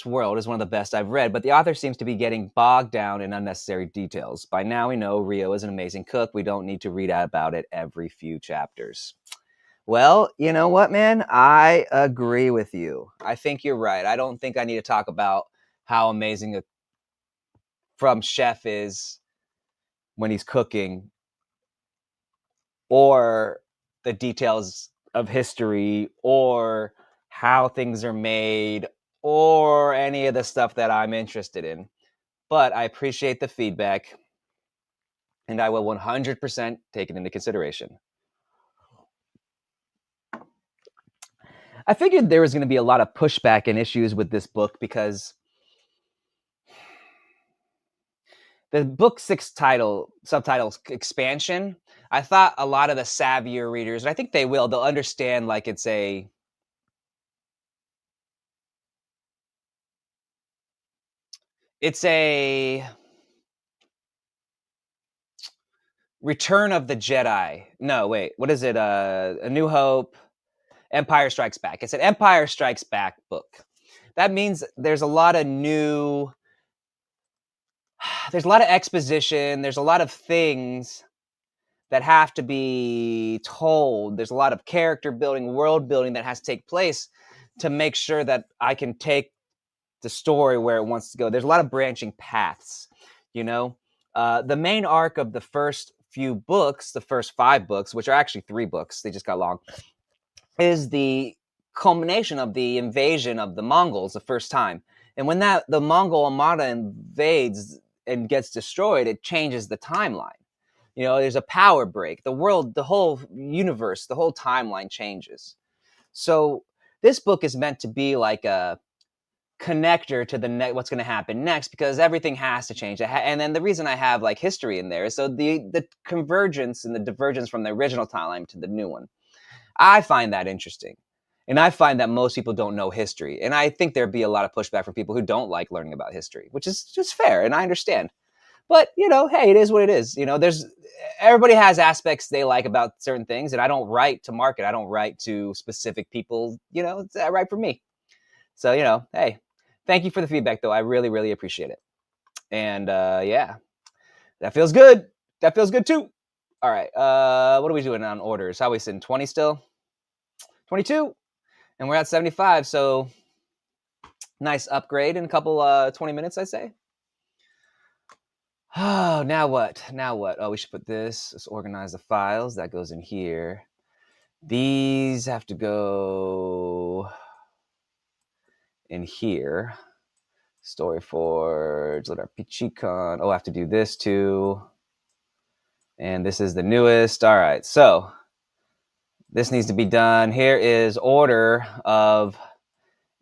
world is one of the best I've read, but the author seems to be getting bogged down in unnecessary details. By now we know Rio is an amazing cook. We don't need to read about it every few chapters. Well, you know what, man? I agree with you. I think you're right. I don't think I need to talk about how amazing a from chef is when he's cooking, or the details of history, or how things are made, or any of the stuff that I'm interested in. But I appreciate the feedback, and I will 100% take it into consideration. I figured there was going to be a lot of pushback and issues with this book because the book 6 subtitles expansion. I thought a lot of the savvier readers, and I think they'll understand like it's a Return of the Jedi. No, wait, what is it? A New Hope, Empire Strikes Back. It's an Empire Strikes Back book. That means there's a lot of exposition. There's a lot of things that have to be told. There's a lot of character building, world building that has to take place to make sure that I can take the story where it wants to go. There's a lot of branching paths, you know? The main arc of the first few books, the first 5 books, which are actually 3 books, they just got long, is the culmination of the invasion of the Mongols the first time. And when the Mongol Armada invades and gets destroyed, it changes the timeline. You know, there's a power break. The world, the whole universe, the whole timeline changes. So this book is meant to be like a connector to what's going to happen next, because everything has to change. And then the reason I have like history in there is so the convergence and the divergence from the original timeline to the new one. I find that interesting. And I find that most people don't know history. And I think there'd be a lot of pushback from people who don't like learning about history, which is just fair. And I understand. But, you know, hey, it is what it is. You know, everybody has aspects they like about certain things. And I don't write to market. I don't write to specific people. You know, I write for me. So, you know, hey, thank you for the feedback, though. I really, really appreciate it. And yeah, that feels good. That feels good, too. All right. What are we doing on orders? How are we sitting? 20 still? 22? And we're at 75. So nice upgrade in a couple 20 minutes, I say. Oh, now what? Oh, we should put this. Let's organize the files. That goes in here. These have to go in here. Storyforge, LitRPG Con. Oh, I have to do this too. And this is the newest. All right, so this needs to be done. Here is order of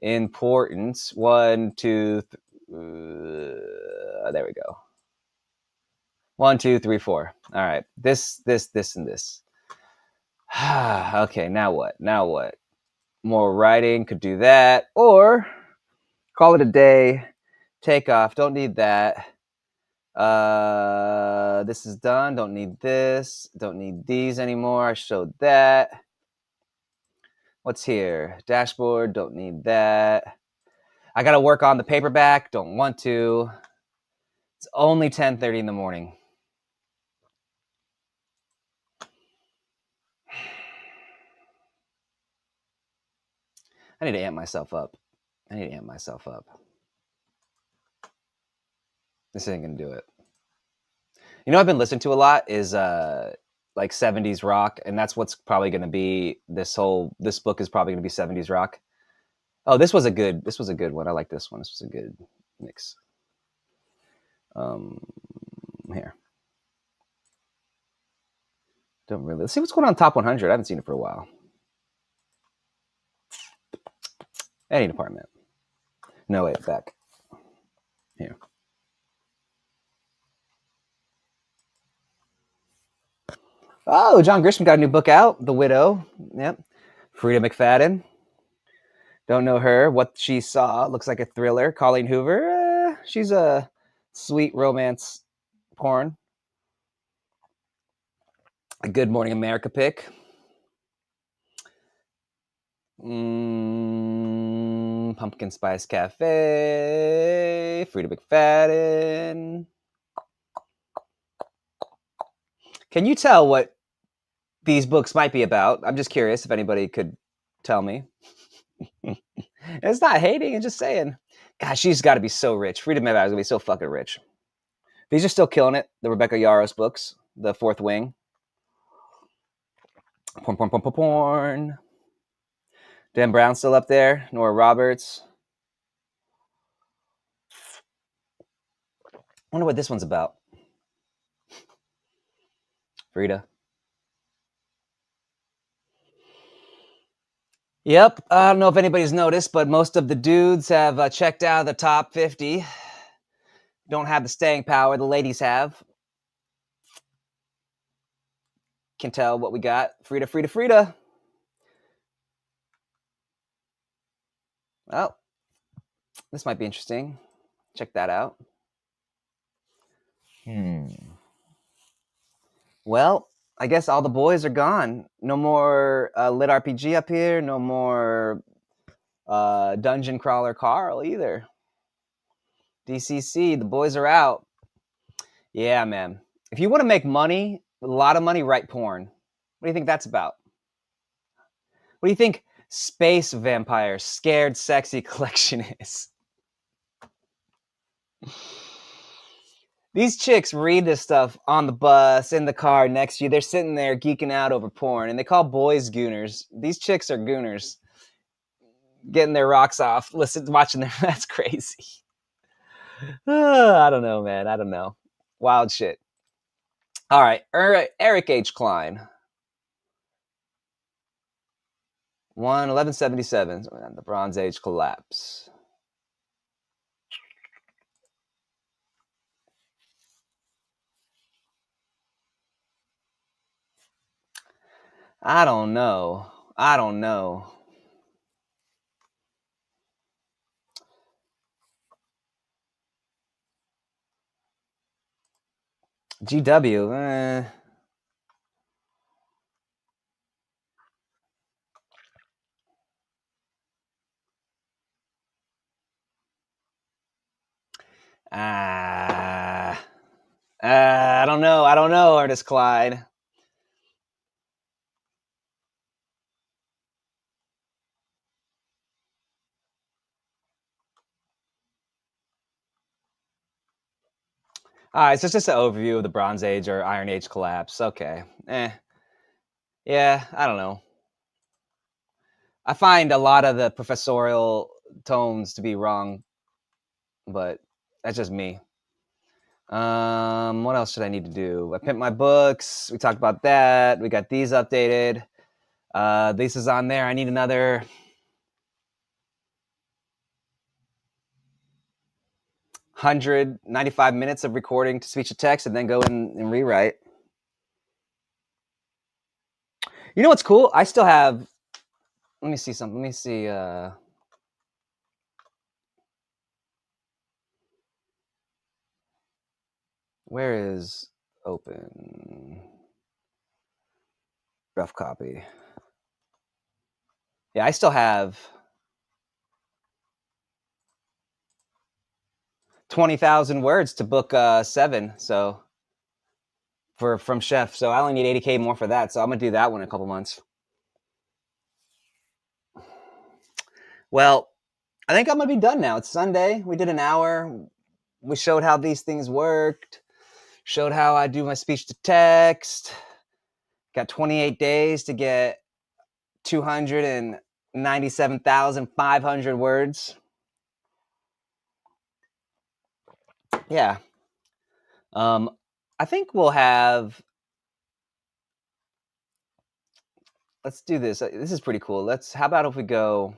importance. 1, 2, there we go. 1, 2, 3, 4. All right, this, and this. Okay, now what? More writing, could do that. Or call it a day. Take off, don't need that. This is done, don't need this. Don't need these anymore, I showed that. What's here? Dashboard, don't need that. I gotta work on the paperback, don't want to. It's only 10:30 in the morning. I need to amp myself up. This ain't gonna do it. You know, I've been listening to a lot is like 70s rock, and that's what's probably gonna be this book is probably gonna be 70s rock. Oh, this was a good one. I like this one. This was a good mix. Here. Don't really. Let's see what's going on top 100. I haven't seen it for a while. Any department. No, wait, back. Here. Oh, John Grisham got a new book out, The Widow. Yep. Frida McFadden. Don't know her. What She Saw looks like a thriller. Colleen Hoover. She's a sweet romance porn. A Good Morning America pick. Pumpkin Spice Cafe. Frida McFadden. Can you tell what these books might be about? I'm just curious if anybody could tell me. It's not hating, it's just saying. Gosh, she's got to be so rich. Frida McFadden's going to be so fucking rich. These are still killing it. The Rebecca Yarros books. The Fourth Wing. Porn. Dan Brown's still up there. Nora Roberts. I wonder what this one's about. Frida. Yep. I don't know if anybody's noticed, but most of the dudes have checked out of the top 50. Don't have the staying power the ladies have. Can tell what we got. Frida. Oh, this might be interesting. Check that out. Well, I guess all the boys are gone. No more Lit RPG up here. No more Dungeon Crawler Carl either. DCC, the boys are out. Yeah, man. If you want to make money, a lot of money, write porn. What do you think that's about? What do you think Space Vampire Scared Sexy Collection is? These chicks read this stuff on the bus, in the car next to you. They're sitting there geeking out over porn, and they call boys gooners. These chicks are gooners. Getting their rocks off, watching them. That's crazy. I don't know, man. I don't know. Wild shit. All right. Eric H. Klein. 1177. The Bronze Age collapse. I don't know. GW. I don't know. Artist Clyde. All right, so it's just an overview of the Bronze Age or Iron Age collapse. Okay. Yeah, I don't know. I find a lot of the professorial tones to be wrong, but that's just me. What else should I need to do? I pimped my books. We talked about that. We got these updated. This is on there. I need another 195 minutes of recording to speech to text and then go in and rewrite. You know what's cool? I still have, let me see something. Let me see. Where is open? Rough copy. Yeah, I still have 20,000 words to book 7. So from Chef. So I only need 80K more for that. So I'm going to do that one in a couple months. Well, I think I'm going to be done now. It's Sunday. We did an hour. We showed how these things worked. Showed how I do my speech to text. Got 28 days to get 297,500 words. Yeah. I think we'll have let's do this. This is pretty cool. How about if we go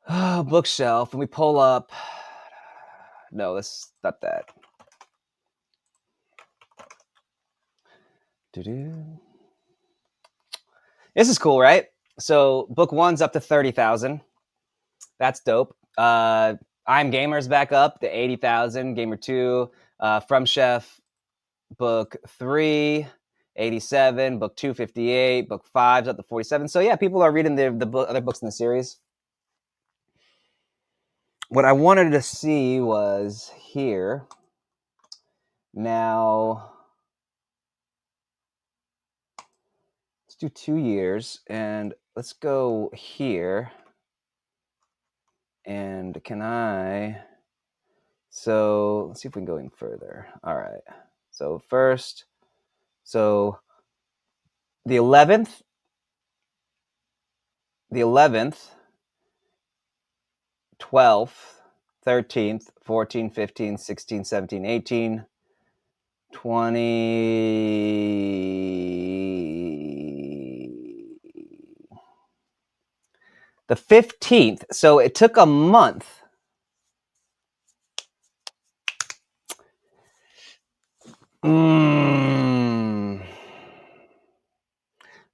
bookshelf and we pull up. No, that's not that. This is cool, right? So book 1's up to 30,000. That's dope. I'm Gamer's back up to 80,000. Gamer 2, From Chef, book 3, 87. Book 2, 58. Book 5's up to 47. So yeah, people are reading the other books in the series. What I wanted to see was here. Now, let's do 2 years, and let's go here. And can I... So let's see if we can go in further. All right. So first, so the 11th, 12th, 13th, 14, 15, 16, 17, 18, 20. The 15th. So it took a month.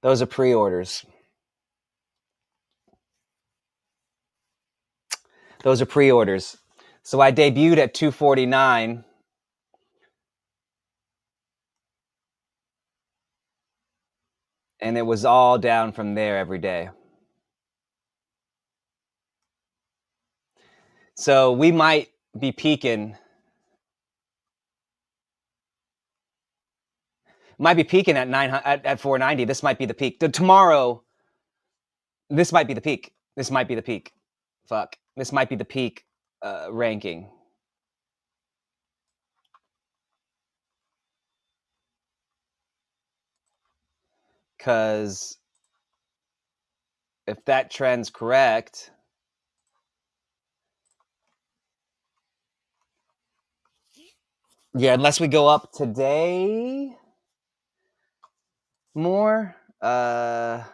Those are pre-orders. Those are pre-orders. So I debuted at 249. And it was all down from there every day. So we might be peaking. Might be peaking at 490. This might be the peak. Tomorrow, this might be the peak. This might be the peak. Fuck. This might be the peak ranking. Because if that trend's correct, yeah, unless we go up today more. UK,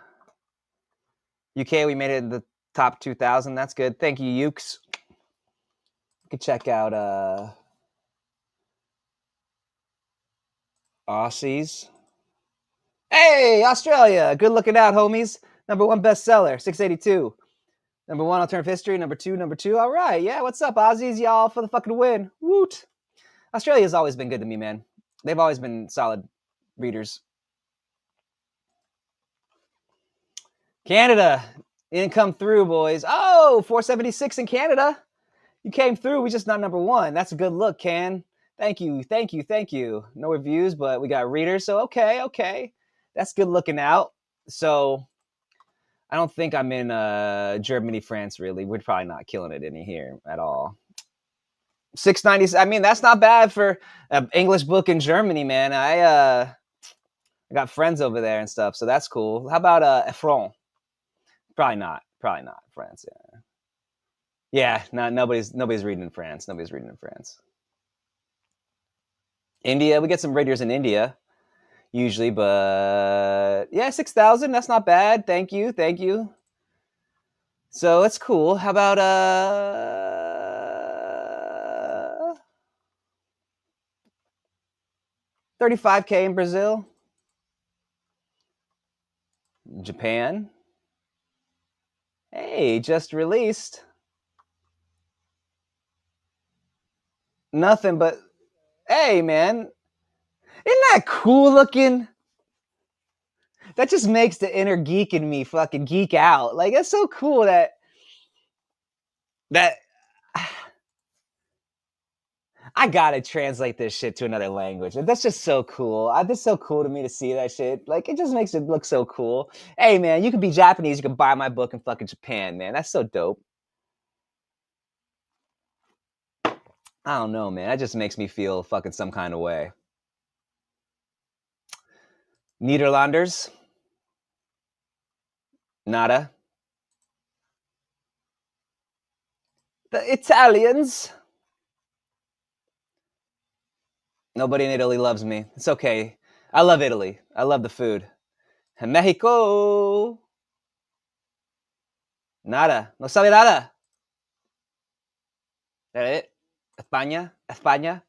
we made it in the top 2,000. That's good. Thank you, Ukes. You can check out Aussies. Hey, Australia. Good looking out, homies. #1 bestseller, 682. #1 alternative history. #2. All right. Yeah, what's up, Aussies? Y'all for the fucking win. Woot. Australia's always been good to me, man. They've always been solid readers. Canada. Didn't come through, boys. Oh, 476 in Canada. You came through. We just not #1. That's a good look, Can. Thank you. No reviews, but we got readers. So, okay. That's good looking out. So, I don't think I'm in Germany, France, really. We're probably not killing it in here at all. 690. I mean, that's not bad for an English book in Germany, man. I got friends over there and stuff, so that's cool. How about Effron? Probably not France. Yeah, nobody's reading in France. India, we get some readers in India usually, but yeah, 6,000. That's not bad. Thank you. So it's cool. How about 35K in Brazil, Japan. Hey, just released. Nothing but, hey, man. Isn't that cool looking? That just makes the inner geek in me fucking geek out. Like, it's so cool that I gotta translate this shit to another language. That's just so cool. It's so cool to me to see that shit. Like, it just makes it look so cool. Hey, man, you can be Japanese. You can buy my book in fucking Japan, man. That's so dope. I don't know, man. That just makes me feel fucking some kind of way. Nederlanders. Nada. The Italians. Nobody in Italy loves me. It's okay. I love Italy. I love the food. Mexico. Nada. No sabe nada. That it? España? España?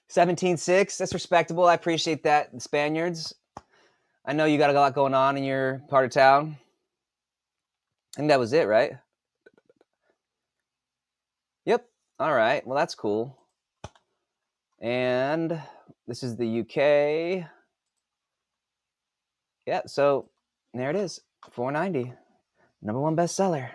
17.6. That's respectable. I appreciate that, the Spaniards. I know you got a lot going on in your part of town. I think that was it, right? Yep. All right. Well, that's cool. And this is the UK. Yeah, so there it is. $4.90. #1 bestseller.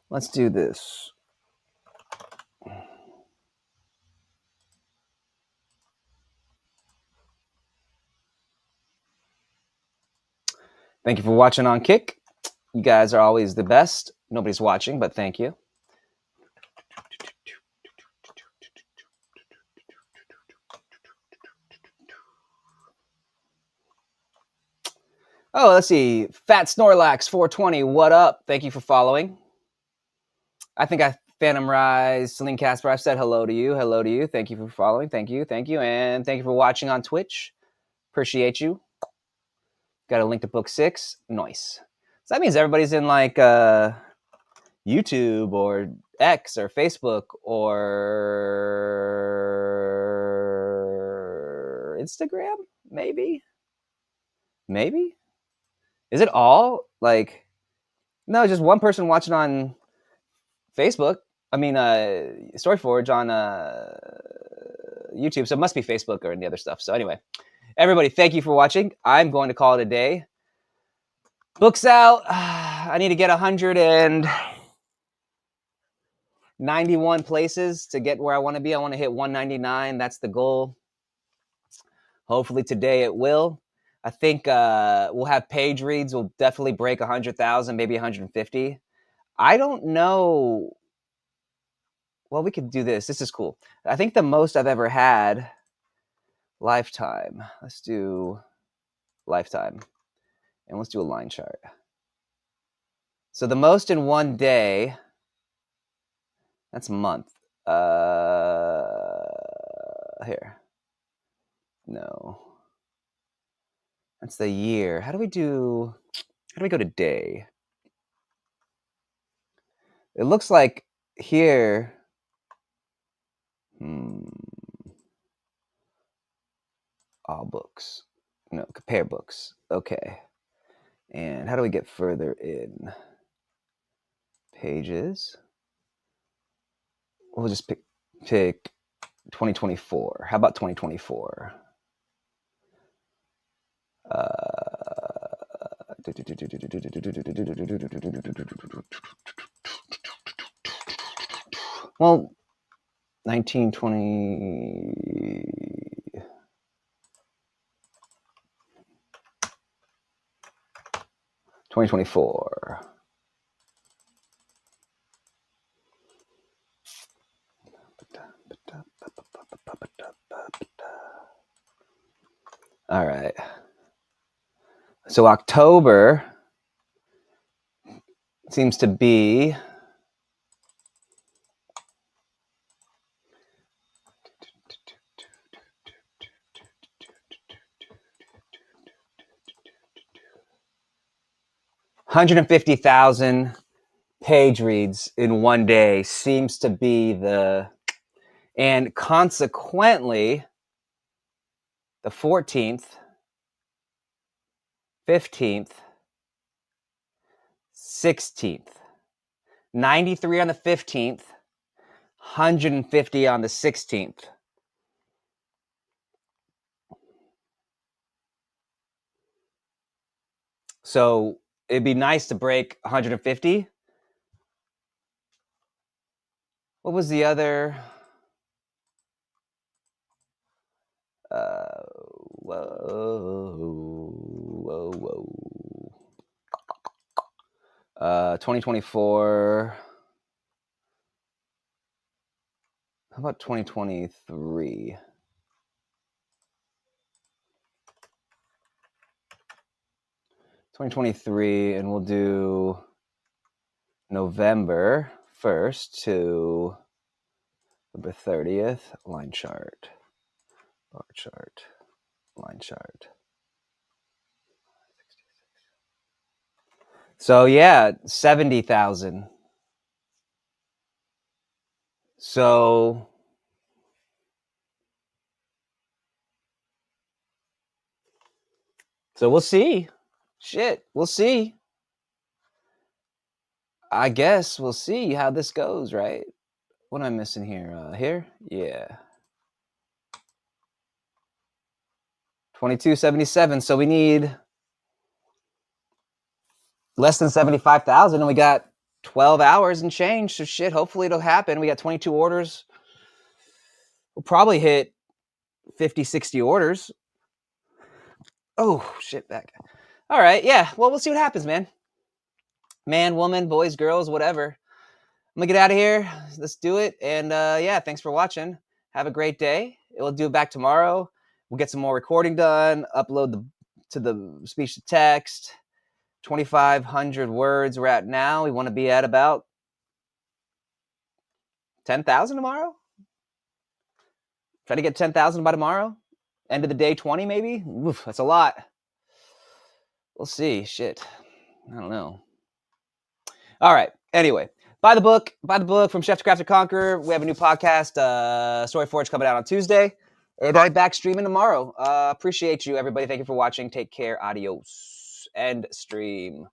Let's do this. Thank you for watching on Kick. You guys are always the best. Nobody's watching, but thank you. Oh, let's see. Fat Snorlax 420. What up? Thank you for following. I think I Phantom Rise, Celine Casper. I've said hello to you. Hello to you. Thank you for following. Thank you. Thank you. And thank you for watching on Twitch. Appreciate you. Got a link to book 6. Nice. So that means everybody's in like YouTube or X or Facebook or Instagram, maybe. Is it all like? No, just one person watching on Facebook. I mean, StoryForge on YouTube. So it must be Facebook or any other stuff. So anyway, everybody, thank you for watching. I'm going to call it a day. Books out. I need to get 191 places to get where I want to be. I want to hit 199. That's the goal. Hopefully today it will. I think we'll have page reads. We'll definitely break 100,000, maybe 150. I don't know. Well, we could do this. This is cool. I think the most I've ever had lifetime. Let's do lifetime. And let's do a line chart. So the most in one day, that's a month. Here. No. That's the year. How do we go to day? It looks like here. All books. No, compare books. Okay. And how do we get further in? Pages. We'll just pick 2024. How about 2024? Well, 1920. 2024. All right. So October seems to be $150,000 page reads in one day seems to be and consequently, the 14th, 15th, 16th, 93 on the 15th, 150 on the 16th. So it'd be nice to break 150. What was the other? Whoa. 2024. How about 2023? And we'll do November 1st to November 30th. Line chart. Bar chart. Line chart. So yeah, 70,000. So we'll see. Shit, we'll see. I guess we'll see how this goes, right? What am I missing here? Here? Yeah. 2277. So we need less than 75,000 and we got 12 hours and change. So shit, hopefully it'll happen. We got 22 orders. We'll probably hit 50, 60 orders. Oh, shit, back. All right, yeah. Well, we'll see what happens, man. Man, woman, boys, girls, whatever. I'm gonna get out of here. Let's do it. And yeah, thanks for watching. Have a great day. We'll do it back tomorrow. We'll get some more recording done, upload to the speech to text. 2,500 words we're at now. We want to be at about 10,000 tomorrow. Try to get 10,000 by tomorrow. End of the day, 20 maybe. Oof, that's a lot. We'll see. Shit. I don't know. All right. Anyway, buy the book from Chef to Craft to Conqueror. We have a new podcast, Story Forge, coming out on Tuesday. And I'll be back streaming tomorrow. Appreciate you, everybody. Thank you for watching. Take care. Adios. End stream.